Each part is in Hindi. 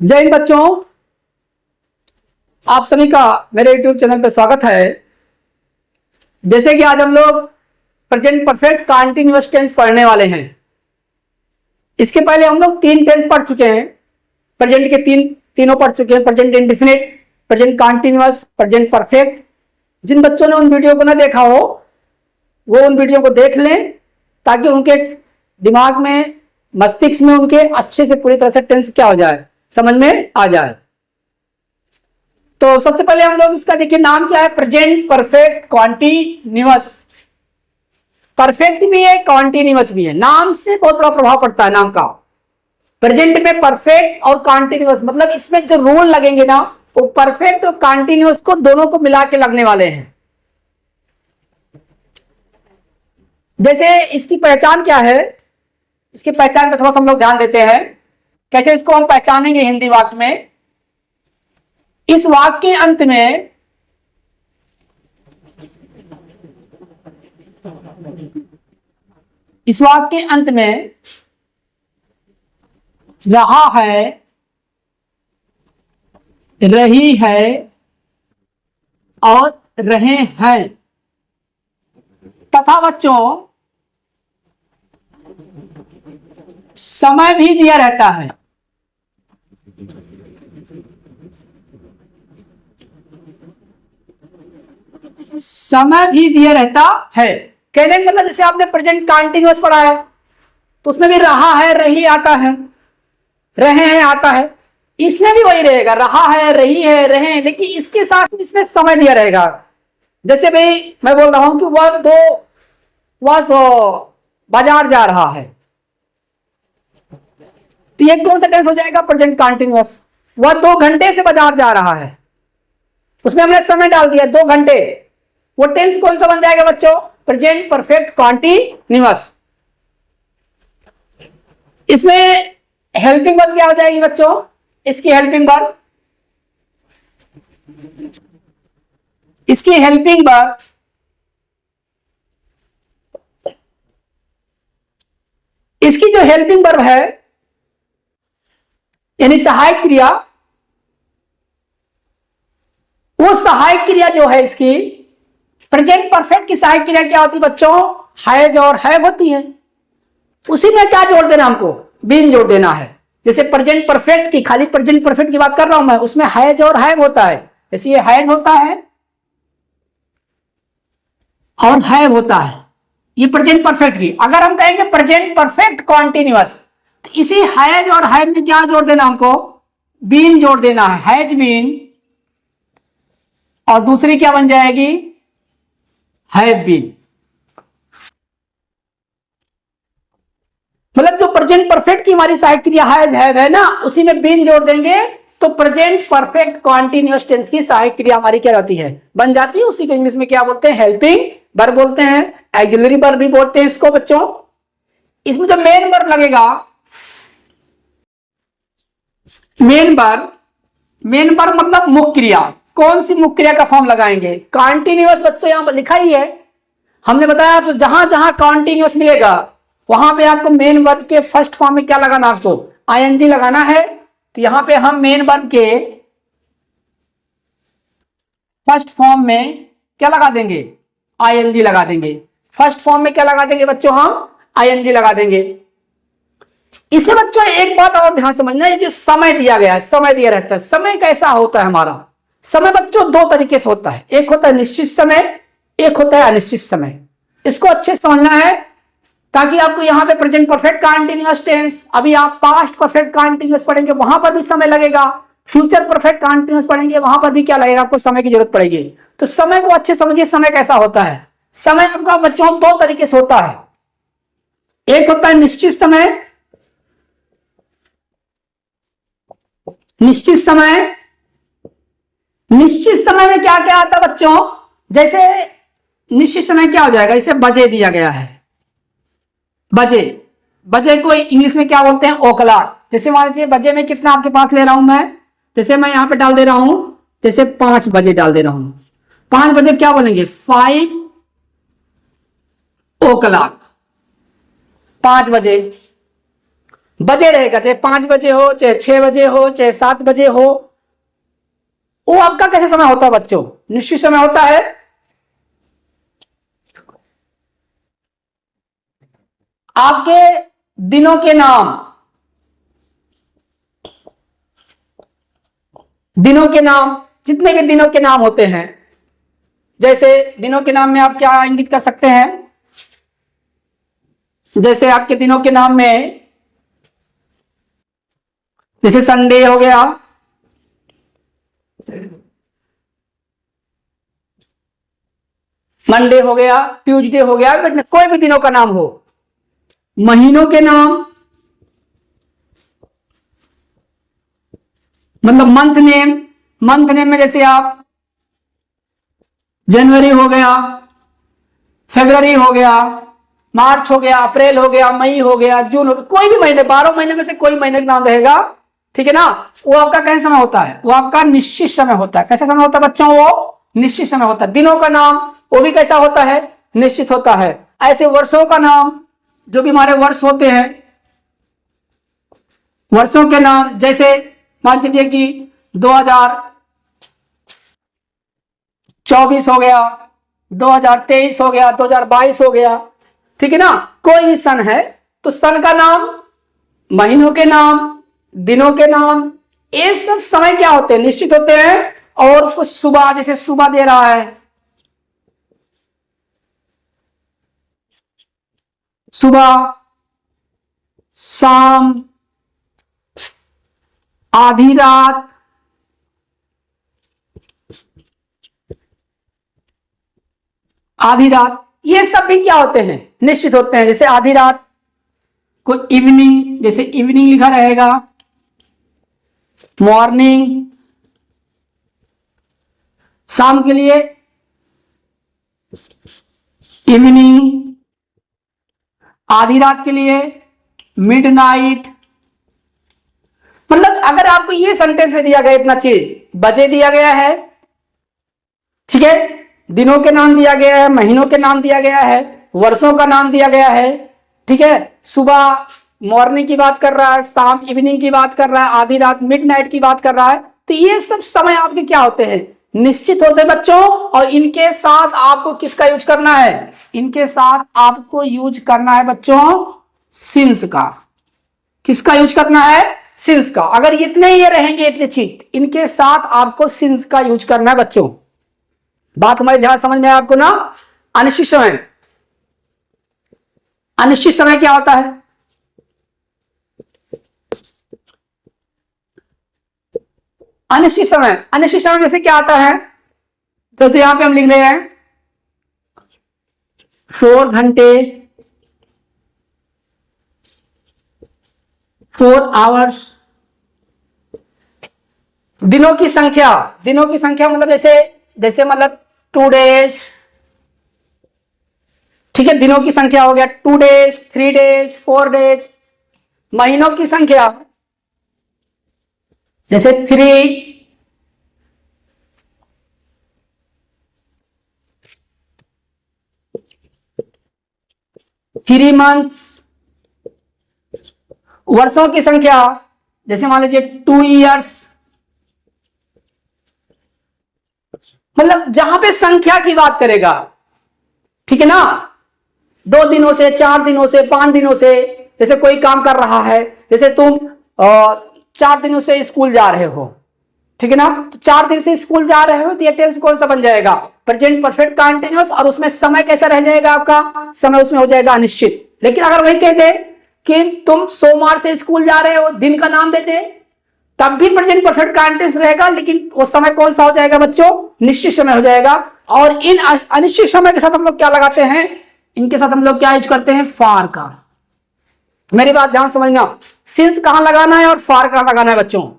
जय हिंद बच्चों, आप सभी का मेरे YouTube चैनल पर स्वागत है। जैसे कि आज हम लोग प्रेजेंट परफेक्ट कंटीन्यूअस टेंस पढ़ने वाले हैं। इसके पहले हम लोग 3 टेंस पढ़ चुके हैं। प्रेजेंट के तीनों पढ़ चुके हैं, present indefinite, present continuous, present perfect. जिन बच्चों ने उन वीडियो को ना देखा हो वो उन वीडियो को देख लें ताकि उनके दिमाग में, मस्तिष्क में उनके अच्छे से पूरी तरह से टेंस क्या हो जाए, समझ में आ जाए। तो सबसे पहले हम लोग इसका देखिए नाम क्या है, प्रेजेंट परफेक्ट कॉन्टिन्यूअस। परफेक्ट भी है, कॉन्टिन्यूअस भी है। नाम से बहुत बड़ा प्रभाव पड़ता है नाम का। प्रेजेंट में परफेक्ट और कॉन्टिन्यूअस, मतलब इसमें जो रूल लगेंगे ना वो परफेक्ट और कॉन्टिन्यूअस को दोनों को मिला के लगने वाले हैं। जैसे इसकी पहचान क्या है, इसकी पहचान पर थोड़ा सा हम लोग ध्यान देते हैं। कैसे इसको हम पहचानेंगे हिंदी वाक्य में। इस वाक्य के अंत में रहा है, रही है और रहे हैं तथा बच्चों समय भी दिया रहता है। समय भी दिया रहता है कहने का मतलब जैसे आपने प्रेजेंट कंटीन्यूअस पढ़ा है तो उसमें भी रहा है, रही आता है, रहे हैं आता है। इसमें भी वही रहेगा, रहा है, रही है, रहे हैं, लेकिन इसके साथ इसमें समय दिया रहेगा। जैसे भाई मैं बोल रहा हूं कि वह बाजार जा रहा है, तो ये कौन सा टेंस हो जाएगा, प्रेजेंट कंटीन्यूअस। वह 2 घंटे से बाजार जा रहा है, उसमें हमने समय डाल दिया 2 घंटे। वो टेंस कौन सा बन जाएगा बच्चों, प्रेजेंट परफेक्ट कॉन्टिन्यूअस। इसमें हेल्पिंग वर्ब क्या हो जाएगी बच्चों, इसकी हेल्पिंग वर्ब, इसकी जो हेल्पिंग वर्ब है यानी सहायक क्रिया, वो सहायक क्रिया जो है इसकी प्रेजेंट परफेक्ट की सहायक क्रिया क्या होती है बच्चों, हैज और हैव होती है। उसी में क्या जोड़ देना, हमको बीन जोड़ देना है। जैसे प्रेजेंट परफेक्ट की, खाली प्रेजेंट परफेक्ट की बात कर रहा हूं मैं, उसमें हैज और हैव होता है। जैसे ये हैज होता है और हैव होता है, ये प्रेजेंट परफेक्ट की। अगर हम कहेंगे प्रेजेंट परफेक्ट कॉन्टिन्यूअस तो इसी हैज और हैव में क्या जोड़ देना, हमको बीन जोड़ देना है, हैज बीन, और दूसरी क्या बन जाएगी, हैव बीन। मतलब जो प्रेजेंट परफेक्ट की हमारी सहायक क्रिया हैज हैव है ना, उसी में बीन जोड़ देंगे तो प्रेजेंट परफेक्ट कॉन्टिन्यूअस टेंस की सहायक क्रिया हमारी क्या होती है, बन जाती है। उसी को इंग्लिश में क्या बोलते हैं, हेल्पिंग वर्ब बोलते हैं, ऑक्सिलरी वर्ब भी बोलते हैं इसको बच्चों। इसमें जो मेन वर्ब लगेगा, मेन वर्ब मतलब मुख्य क्रिया। कौन सी मुख्य क्रिया का फॉर्म लगाएंगे, कंटीन्यूअस बच्चों यहां पर लिखा ही है। हमने बताया तो जहां जहां कंटीन्यूअस मिलेगा वहां पे आपको मेन वर्ब के फर्स्ट फॉर्म में क्या लगाना, आपको आईएनजी लगाना है। तो यहां पे हम मेन वर्ब के फर्स्ट फॉर्म में क्या लगा देंगे, आईएनजी लगा देंगे। फर्स्ट फॉर्म में क्या लगा देंगे बच्चों, हम आईएनजी लगा देंगे। इसे बच्चों एक बात और ध्यान समझना, ये जो समय दिया गया है, समय दिया रहता है। समय कैसा होता है हमारा, समय बच्चों 2 तरीके से होता है। एक होता है निश्चित समय, एक होता है अनिश्चित समय। इसको अच्छे से समझना है ताकि आपको यहां पे प्रेजेंट परफेक्ट कंटीन्यूअस टेंस, अभी आप पास्ट परफेक्ट कंटीन्यूअस पढ़ेंगे वहां पर भी समय लगेगा, फ्यूचर परफेक्ट कंटीन्यूअस पढ़ेंगे वहां पर भी क्या लगेगा, आपको समय की जरूरत पड़ेगी। तो समय को अच्छे समझिए, समय कैसा होता है। समय आपका बच्चों 2 तरीके से होता है। एक होता है निश्चित समय, निश्चित समय में क्या क्या आता है बच्चों, जैसे निश्चित समय क्या हो जाएगा, इसे बजे दिया गया है, बजे को इंग्लिश में क्या बोलते हैं, ओक्लॉक। जैसे मान लीजिए बजे में कितना आपके पास ले रहा हूं मैं, जैसे मैं यहां पे डाल दे रहा हूं, जैसे 5 बजे डाल दे रहा हूं। 5 बजे क्या बोलेंगे, 5 o'clock, 5 बजे। बजे रहेगा, चाहे 5 बजे हो, चाहे 6 बजे हो, चाहे 7 बजे हो, वो आपका कैसे समय होता है बच्चों? निश्चित समय होता है। आपके दिनों के नाम, दिनों के नाम, जितने भी दिनों के नाम होते हैं, जैसे दिनों के नाम में आप क्या इंगित कर सकते हैं? जैसे आपके दिनों के नाम में, जैसे संडे हो गया, मंडे हो गया, ट्यूसडे हो गया, कोई भी दिनों का नाम हो। महीनों के नाम, मतलब मंथ नेम, मंथ नेम में जैसे आप जनवरी हो गया, फरवरी हो गया, मार्च हो गया, अप्रैल हो गया, मई हो गया, जून हो गया, कोई भी महीने, 12 महीने में से कोई महीने का नाम रहेगा, ठीक है ना, वो आपका कैसा समय होता है? वो आपका निश्चित समय होता है। कैसा समय होता है बच्चों? वो निश्चित समय होता है। दिनों का नाम वो भी कैसा होता है? निश्चित होता है। ऐसे वर्षों का नाम, जो भी हमारे वर्ष होते हैं, वर्षों के नाम, जैसे मान लीजिए कि 2024 हो गया, 2023 हो गया, 2022 हो गया, ठीक है ना, कोई भी सन है तो सन का नाम, महीनों के नाम, दिनों के नाम, ये सब समय क्या होते हैं? निश्चित होते हैं। और कुछ सुबह, जैसे सुबह दे रहा है, सुबह, शाम, आधी रात, आधी रात, ये सब भी क्या होते हैं? निश्चित होते हैं। जैसे आधी रात को इवनिंग, जैसे इवनिंग लिखा रहेगा, मॉर्निंग, शाम के लिए इवनिंग, आधी रात के लिए मिडनाइट। मतलब अगर आपको ये सेंटेंस में दिया गया इतना चीज, बजे दिया गया है, ठीक है, दिनों के नाम दिया गया है, महीनों के नाम दिया गया है, वर्षों का नाम दिया गया है, ठीक है, सुबह मॉर्निंग की बात कर रहा है, शाम इवनिंग की बात कर रहा है, आधी रात मिडनाइट की बात कर रहा है, तो ये सब समय आपके क्या होते हैं? निश्चित होते हैं बच्चों। और इनके साथ आपको किसका यूज करना है? इनके साथ आपको यूज करना है बच्चों सिंस का। किसका यूज करना है? सिंस का। अगर इतने ये रहेंगे, इतने चीज, इनके साथ आपको सिंस का यूज करना है बच्चों। बात हमारे ध्यान समझ में आपको ना? अनिश्चित समय, अनिश्चित समय क्या होता है? अनिश्चित समय, अनिश्चित समय जैसे क्या आता है? जैसे यहां पे हम लिख ले रहे हैं 4 घंटे, 4 आवर्स। दिनों की संख्या, दिनों की संख्या मतलब जैसे मतलब 2 डेज, ठीक है, दिनों की संख्या हो गया 2 डेज, 3 डेज, 4 डेज। महीनों की संख्या जैसे 3 मंथ्स। वर्षों की संख्या जैसे मान लीजिए 2 इयर्स। मतलब जहां पे संख्या की बात करेगा, ठीक है ना, 2 दिनों से, 4 दिनों से, 5 दिनों से, जैसे कोई काम कर रहा है, जैसे तुम 4 दिनों से स्कूल जा रहे हो, ठीक है ना, तो 4 दिन से स्कूल जा रहे हो, तो ये टेंस कौन सा बन जाएगा? Present perfect continuous. और उसमें समय कैसा रह जाएगा आपका? समय उसमें हो जाएगा अनिश्चित। लेकिन अगर वही कह दे कि तुम सोमवार से स्कूल जा रहे हो, दिन का नाम दे दे, तब भी प्रेजेंट परफेक्ट कंटीन्यूअस रहेगा, लेकिन वो समय कौन सा हो जाएगा बच्चों? निश्चित समय हो जाएगा। और इन अनिश्चित समय के साथ हम लोग क्या लगाते हैं? इनके साथ हम लोग क्या यूज करते हैं? फार का। मेरी बात ध्यान समझना, सिंस कहां लगाना है और फार कहां लगाना है बच्चों?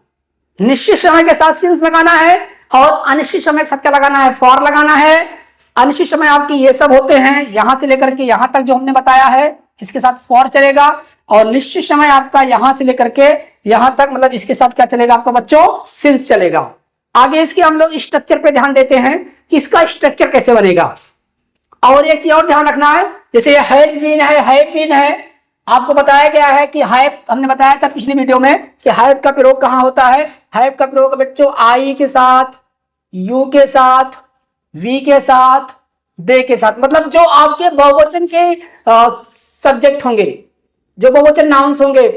निश्चित समय के साथ सिंस लगाना है और अनिश्चित समय के साथ क्या लगाना है? फॉर लगाना है। अनिश्चित समय आपकी ये सब होते हैं, यहां से लेकर के यहां तक जो हमने बताया है, इसके साथ फॉर चलेगा। और निश्चित समय आपका यहां से लेकर के यहां तक, मतलब इसके साथ क्या चलेगा आपका बच्चों? सिंस चलेगा। आगे इसके हम लोग स्ट्रक्चर पे ध्यान देते हैं कि इसका स्ट्रक्चर कैसे बनेगा। और एक चीज और ध्यान रखना है, जैसे हैज बीन है, हैव बीन है, आपको बताया गया है कि हैव, हमने बताया था पिछली वीडियो में कि हैव का प्रयोग कहाँ होता है। हैव का प्रयोग बच्चों आई के साथ, यू के साथ, वी के साथ, दे के साथ, मतलब जो आपके बहुवचन के सब्जेक्ट होंगे, जो बहुवचन नाउन्स होंगे,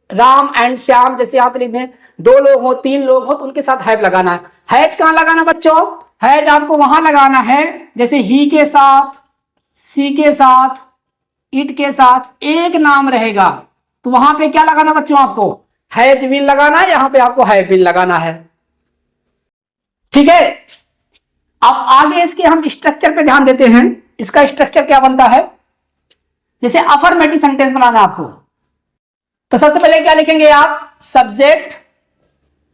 राम एंड श्याम, जैसे यहाँ पे लिख दें, 2 लोग हो, 3 लोग हो, तो उनके साथ हैव लगाना है। हैज कहाँ लगाना बच्चों? हैज आपको वहां लगाना है जैसे ही के साथ, सी के साथ, इट के साथ एक नाम रहेगा तो वहां पे क्या लगाना बच्चों? आपको हैज बीन लगाना है, यहां पे आपको हैव बीन लगाना है। ठीक है, अब आगे इसके हम स्ट्रक्चर पे ध्यान देते हैं। इसका स्ट्रक्चर क्या बनता है? जैसे अफर्मेटिव सेंटेंस बनाना आपको, तो सबसे पहले क्या लिखेंगे आप? सब्जेक्ट,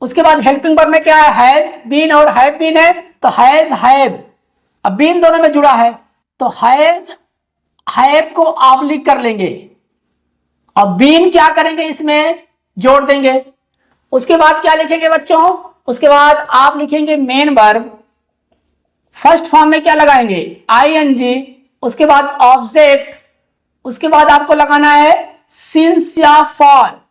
उसके बाद हेल्पिंग वर्ब में क्या है? हैज बीन और हैव बीन है, तो हैज हैव, अब बीन दोनों में जुड़ा है तो हैज हैव को ऑब्लिक कर लेंगे और बीन क्या करेंगे? इसमें जोड़ देंगे। उसके बाद क्या लिखेंगे बच्चों? उसके बाद आप लिखेंगे मेन वर्ब, फर्स्ट फॉर्म में क्या लगाएंगे? आईएनजी, उसके बाद ऑब्जेक्ट, उसके बाद आपको लगाना है सिंस या फॉर।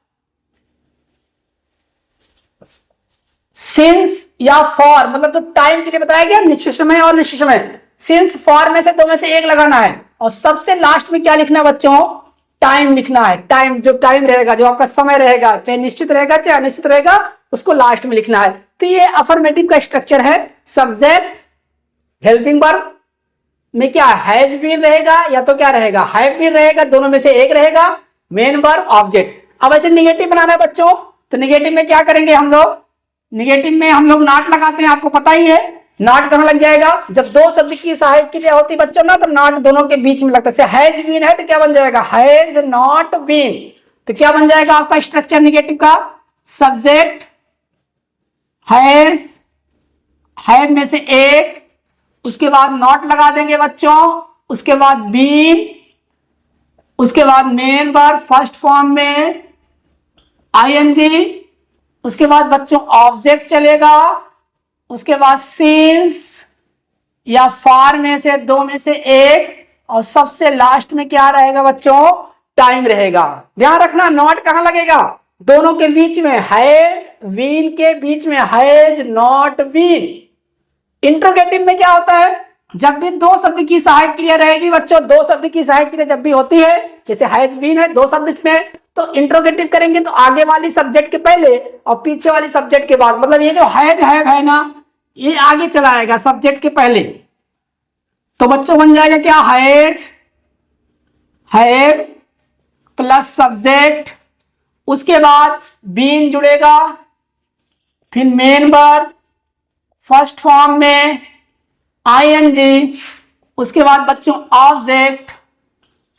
सिंस या फॉर मतलब तो टाइम के लिए बताया गया, निश्चित समय और निश्चित समय। सिंस फॉर में से 2 में से एक लगाना है और सबसे लास्ट में क्या लिखना है बच्चों? टाइम लिखना है। टाइम, जो टाइम रहेगा, जो आपका समय रहेगा, चाहे निश्चित रहेगा चाहे अनिश्चित रहेगा, उसको लास्ट में लिखना है। तो ये अफर्मेटिव का स्ट्रक्चर है। सब्जेक्ट, हेल्पिंग वर्ब में क्या हैज बीन रहेगा या तो क्या रहेगा? हैव बीन रहेगा, दोनों में से एक रहेगा। Main verb, object. अब ऐसे निगेटिव बनाना है बच्चों, तो निगेटिव में क्या करेंगे हम लोग? निगेटिव में हम लोग नॉट लगाते हैं, आपको पता ही है। नॉट कहां लग जाएगा? जब 2 शब्द की सहायक क्रिया होती बच्चों ना, तो नॉट दोनों के बीच में लगता है। हैज बीन है तो क्या बन जाएगा? Has not been. तो क्या बन जाएगा आपका स्ट्रक्चर निगेटिव का? सब्जेक्ट, हैज, हैव में से एक, उसके बाद नॉट लगा देंगे बच्चों, उसके बाद बीन, उसके बाद मेन वर्ब फर्स्ट फॉर्म में आईएनजी, उसके बाद बच्चों ऑब्जेक्ट चलेगा, उसके बाद सिंस या फॉर में से 2 में से एक, और सबसे लास्ट में क्या रहेगा बच्चों? टाइम रहेगा। ध्यान रखना, नॉट कहां लगेगा? दोनों के बीच में, हैज बीन के बीच में, हैज नॉट बीन। इंट्रोगेटिव में क्या होता है? जब भी 2 शब्द की सहायक क्रिया रहेगी बच्चों, 2 शब्द की सहायक क्रिया जब भी होती है, जैसे हैज बीन है 2 शब्द इसमें, तो इंट्रोगेटिव करेंगे तो आगे वाली सब्जेक्ट के पहले और पीछे वाली सब्जेक्ट के बाद, मतलब ये जो हैज हैव है ना, ये आगे चला आएगा सब्जेक्ट के पहले। तो बच्चों बन जाएगा क्या? हैज हैव प्लस सब्जेक्ट, उसके बाद बीन जुड़ेगा, फिर मेन वर्ब फर्स्ट फॉर्म में आईएनजी, उसके बाद बच्चों ऑब्जेक्ट,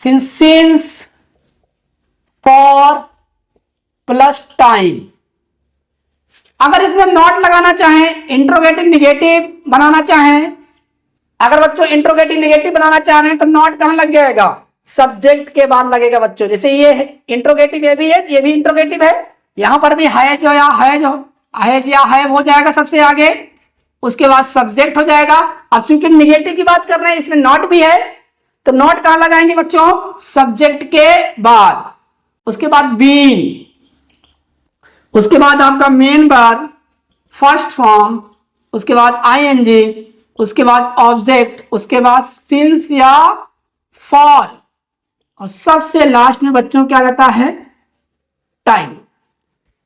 फिर सिंस, फॉर प्लस टाइम। अगर इसमें नॉट लगाना चाहें, इंट्रोगेटिव निगेटिव बनाना चाहें, अगर बच्चों इंट्रोगेटिव निगेटिव बनाना चाह रहे हैं तो नॉट कहां लग जाएगा? सब्जेक्ट के बाद लगेगा बच्चों। जैसे ये इंट्रोगेटिव ये भी है, ये भी इंट्रोगेटिव है, यहां पर भी हैज या हैव हो जाएगा सबसे आगे, उसके बाद सब्जेक्ट हो जाएगा। अब चूंकि निगेटिव की बात कर रहे हैं, इसमें नॉट भी है, तो नॉट कहां लगाएंगे बच्चों? सब्जेक्ट के बाद, उसके बाद बीन, उसके बाद आपका मेन वर्ब फर्स्ट फॉर्म, उसके बाद आईएनजी, उसके बाद ऑब्जेक्ट, उसके बाद सिंस या फॉर, और सबसे लास्ट में बच्चों क्या रहता है? टाइम।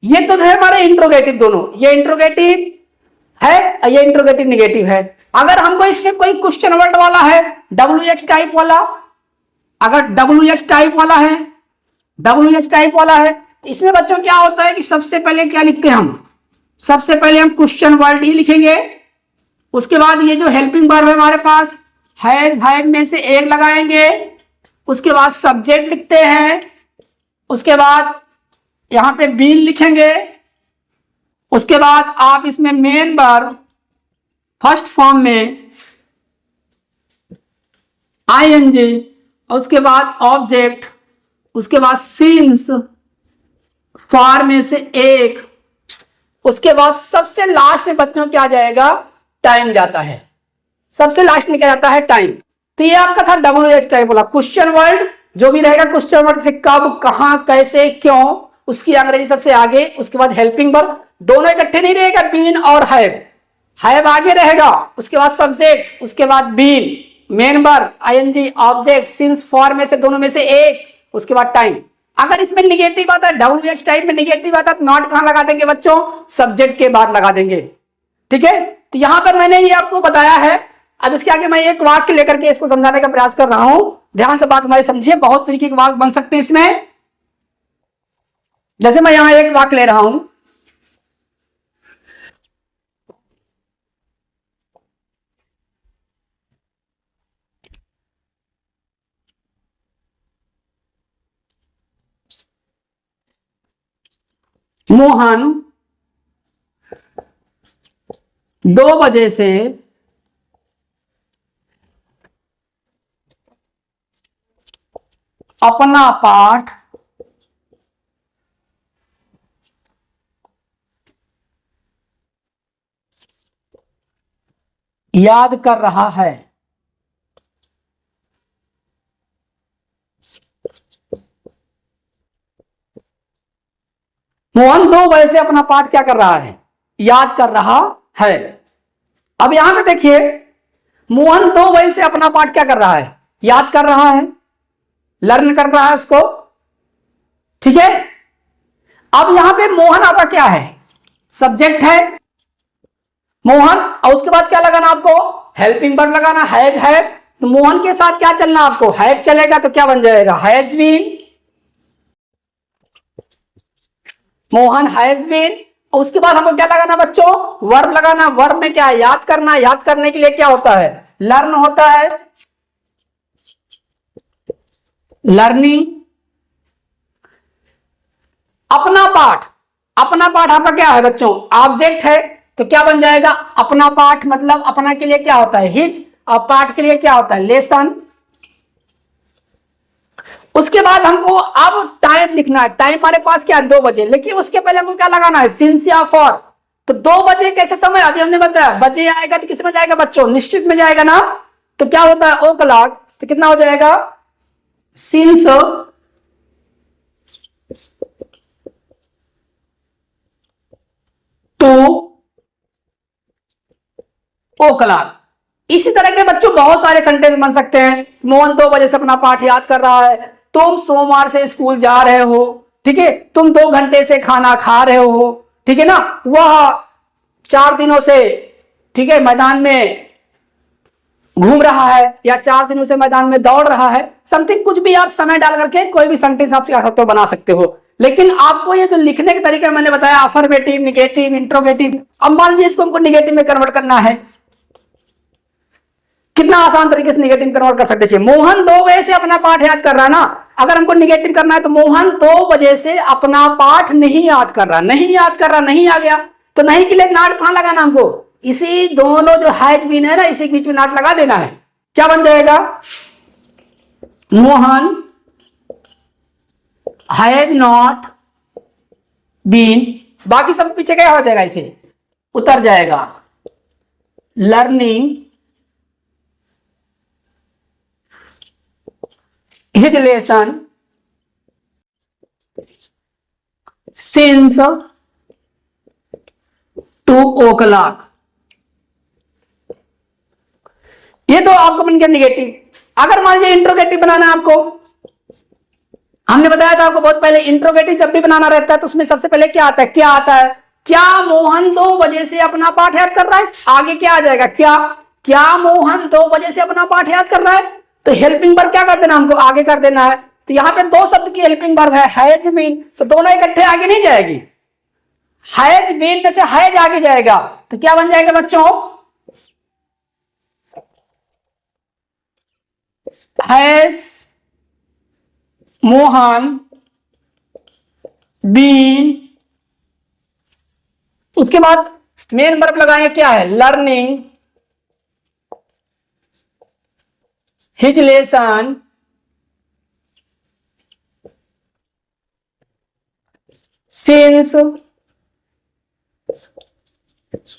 ये तो है हमारे इंट्रोगेटिव दोनों, ये इंट्रोगेटिव है, ये इंट्रोगेटिव निगेटिव है। अगर हमको इसमें कोई क्वेश्चन वर्ड वाला है, WH टाइप वाला, अगर WH टाइप वाला है, WH टाइप वाला है, तो इसमें बच्चों क्या होता है कि सबसे पहले क्या लिखते हैं हम? सबसे पहले हम क्वेश्चन वर्ड ही लिखेंगे, उसके बाद ये जो हेल्पिंग वर्ब है हमारे पास, हैज हैव में से एक लगाएंगे, उसके बाद सब्जेक्ट लिखते हैं, उसके बाद यहां पे बीन लिखेंगे, उसके बाद आप इसमें मेन वर्ब फर्स्ट फॉर्म में आईएनजी, उसके बाद ऑब्जेक्ट, उसके बाद सिंस, फॉर में से एक, उसके बाद सबसे लास्ट में बच्चों क्या आ जाएगा? टाइम जाता है। सबसे लास्ट में क्या जाता है? टाइम। तो ये आपका था WH टाइप वाला क्वेश्चन वर्ड जो भी रहेगा क्वेश्चन वर्ड से कब, कहां, कैसे, क्यों, उसकी अंग्रेजी सबसे आगे, उसके बाद हेल्पिंग वर्ब, दोनों इकट्ठे नहीं रहेगा, बीन और हैव आगे रहेगा, उसके बाद सब्जेक्ट, उसके बाद been, main verb, ING, object, since, for में से दोनों में से एक, उसके बाद टाइम। अगर इसमें निगेटिव आता है, WH टाइप में निगेटिव आता है, नॉट कहां लगा देंगे बच्चों, सब्जेक्ट के बाद लगा देंगे। ठीक है, तो यहां पर मैंने ये आपको बताया है। अब इसके आगे मैं एक वाक्य लेकर के इसको समझाने का प्रयास कर रहा हूं, ध्यान से बात हमारी समझिए। बहुत तरीके के वाक्य बन सकते हैं इसमें। जैसे मैं यहां एक वाक्य ले रहा हूं, मोहन 2 बजे से अपना पाठ याद कर रहा है। मोहन 2 बजे से अपना पाठ क्या कर रहा है, याद कर रहा है। अब यहां पे देखिए, मोहन 2 बजे से अपना पाठ क्या कर रहा है, याद कर रहा है, लर्न कर रहा है उसको। ठीक है, अब यहां पे मोहन आपका क्या है, सब्जेक्ट है मोहन, और उसके बाद क्या लगाना आपको, हेल्पिंग वर्ब लगाना, हैज है। तो मोहन के साथ क्या चलना आपको, हैज चलेगा, तो क्या बन जाएगा, has been, Mohan has been. उसके बाद हमको क्या लगाना बच्चों, वर्ब लगाना। वर्ब में क्या है, याद करना। याद करने के लिए क्या होता है, लर्न होता है, लर्निंग। अपना पाठ, अपना पाठ आपका क्या है बच्चों, ऑब्जेक्ट है, तो क्या बन जाएगा, अपना पाठ मतलब अपना के लिए क्या होता है, हिज, और पाठ के लिए क्या होता है, लेसन। उसके बाद हमको अब टाइम लिखना है। टाइम हमारे पास क्या है, 2 बजे, लेकिन उसके पहले हमको क्या लगाना है, सिंस या फॉर। तो 2 बजे कैसे समय, अभी हमने बताया बजे आएगा तो किस में जाएगा बच्चों, निश्चित में जाएगा ना। तो क्या होता है, ओ क्लॉक, तो कितना हो जाएगा, सिंस 2 ओ क्लॉक। इसी तरह के बच्चों बहुत सारे सेंटेंस बन सकते हैं। मोहन 2 बजे से अपना पाठ याद कर रहा है, तुम सोमवार से स्कूल जा रहे हो, ठीक है, तुम 2 घंटे से खाना खा रहे हो, ठीक है ना, वह 4 दिनों से, ठीक है, मैदान में घूम रहा है, या 4 दिनों से मैदान में दौड़ रहा है। समथिंग कुछ भी आप समय डाल करके कोई भी सेंटेंस आप क्या सकते हो, बना सकते हो। लेकिन आपको ये जो लिखने के तरीके मैंने बताया, अफर्मेटिव, निगेटिव, इंट्रोगेटिव। अब मान लीजिए इसको हमको निगेटिव में कन्वर्ट करना है, कितना आसान तरीके से निगेटिव कन्वर्ट कर सकते हैं। मोहन 2 बजे से अपना पाठ याद कर रहा है ना, अगर हमको निगेटिव करना है तो मोहन 2 बजे से अपना पाठ नहीं याद कर रहा, नहीं याद कर रहा, नहीं आ गया, तो नहीं के लिए नाट कहां लगाना हमको, इसी दोनों जो हैज बीन है ना, इसी के बीच में नाट लगा देना है। क्या बन जाएगा, मोहन हैज नॉट बीन, बाकी सब पीछे क्या हो जाएगा, इसे उतर जाएगा, learning his lesson since 2 o'clock। ये तो आपको बन गया निगेटिव। अगर मान लीजिए इंट्रोगेटिव बनाना है आपको, हमने बताया था आपको बहुत पहले, इंट्रोगेटिव जब भी बनाना रहता है तो उसमें सबसे पहले क्या आता है, क्या आता है, क्या मोहन 2 बजे से अपना पाठ याद कर रहा है, आगे क्या आ जाएगा, क्या, क्या मोहन 2 बजे से अपना पाठ याद कर रहा है। तो हेल्पिंग वर्ब क्या कर देना हमको, आगे कर देना है। तो यहां पे 2 शब्द की हेल्पिंग वर्ब है, हैज बीन, तो दोनों इकट्ठे आगे नहीं जाएगी, हैज बीन में से हैज आगे जाएगा, तो क्या बन जाएगा बच्चों, हैज मोहन बीन। उसके बाद मेन वर्ब लगाएंगे, क्या है, learning his lesson since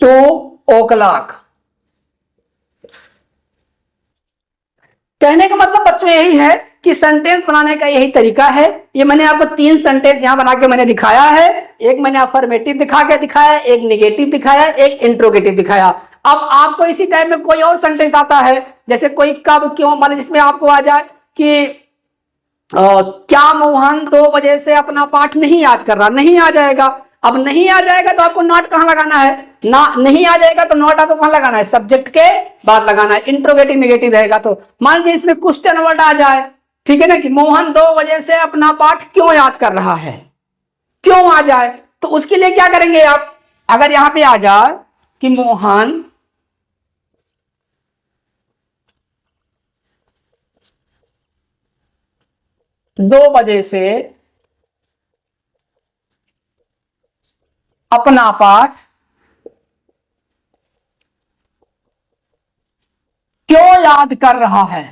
2 o'clock। कहने का मतलब बच्चों यही है कि सेंटेंस बनाने का यही तरीका है। ये मैंने आपको 3 सेंटेंस यहां बना के मैंने दिखाया है। एक मैंने अफर्मेटिव दिखा के दिखाया, एक नेगेटिव दिखाया, एक इंट्रोगेटिव दिखाया। अब आपको इसी टाइप में कोई और सेंटेंस आता है, जैसे कोई कब क्यों, मान जिसमें आपको आ जाए कि क्या मोहन 2 बजे से अपना पाठ नहीं याद कर रहा, नहीं आ जाएगा। अब नहीं आ जाएगा तो आपको नॉट कहां लगाना है, ना नहीं आ जाएगा तो नॉट आपको कहां लगाना है, सब्जेक्ट के बाद लगाना है। इंट्रोगेटिव नेगेटिव रहेगा तो मान लीजिए इसमें क्वेश्चन वर्ड आ जाए, ठीक है ना, कि मोहन 2 बजे से अपना पाठ क्यों याद कर रहा है, क्यों आ जाए तो उसके लिए क्या करेंगे आप, अगर यहां पे आ जाए कि मोहन 2 बजे से अपना पाठ क्यों याद कर रहा है,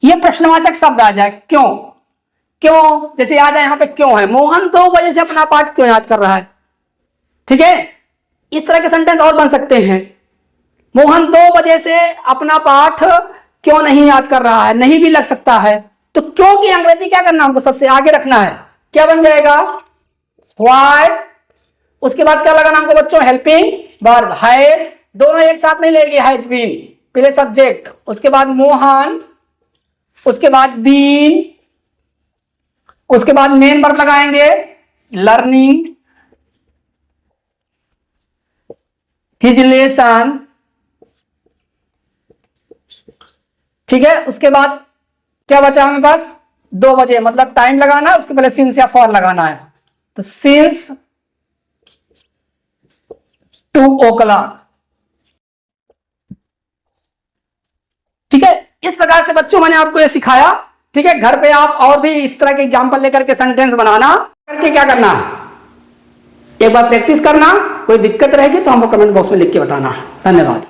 यह प्रश्नवाचक शब्द आ जाए। क्यों, क्यों जैसे याद है यहां पे क्यों है, मोहन 2 बजे से अपना पाठ क्यों याद कर रहा है, ठीक है। इस तरह के सेंटेंस और बन सकते हैं। मोहन 2 बजे से अपना पाठ क्यों नहीं याद कर रहा है, नहीं भी लग सकता है। तो क्योंकि अंग्रेजी क्या करना हमको सबसे आगे रखना है, क्या बन जाएगा, व्हाई। उसके बाद क्या लगाना हमको बच्चों, हेल्पिंग वर्ब, हैज, दोनों एक साथ नहीं लेंगे, हैज बीन पहले सब्जेक्ट, उसके बाद मोहन, उसके बाद बीन, उसके बाद मेन वर्ब लगाएंगे लर्निंग, हिज लेसन, ठीक है। उसके बाद क्या बचा हमें पास, 2 बजे मतलब टाइम लगाना है, उसके पहले सिंस या फॉर लगाना है, तो सिंस 2 o'clock, ठीक है। इस प्रकार से बच्चों मैंने आपको ये सिखाया, ठीक है। घर पे आप और भी इस तरह के एग्जाम्पल लेकर के सेंटेंस बनाना, करके क्या करना, एक बार प्रैक्टिस करना। कोई दिक्कत रहेगी तो हमको कमेंट बॉक्स में लिख के बताना। धन्यवाद।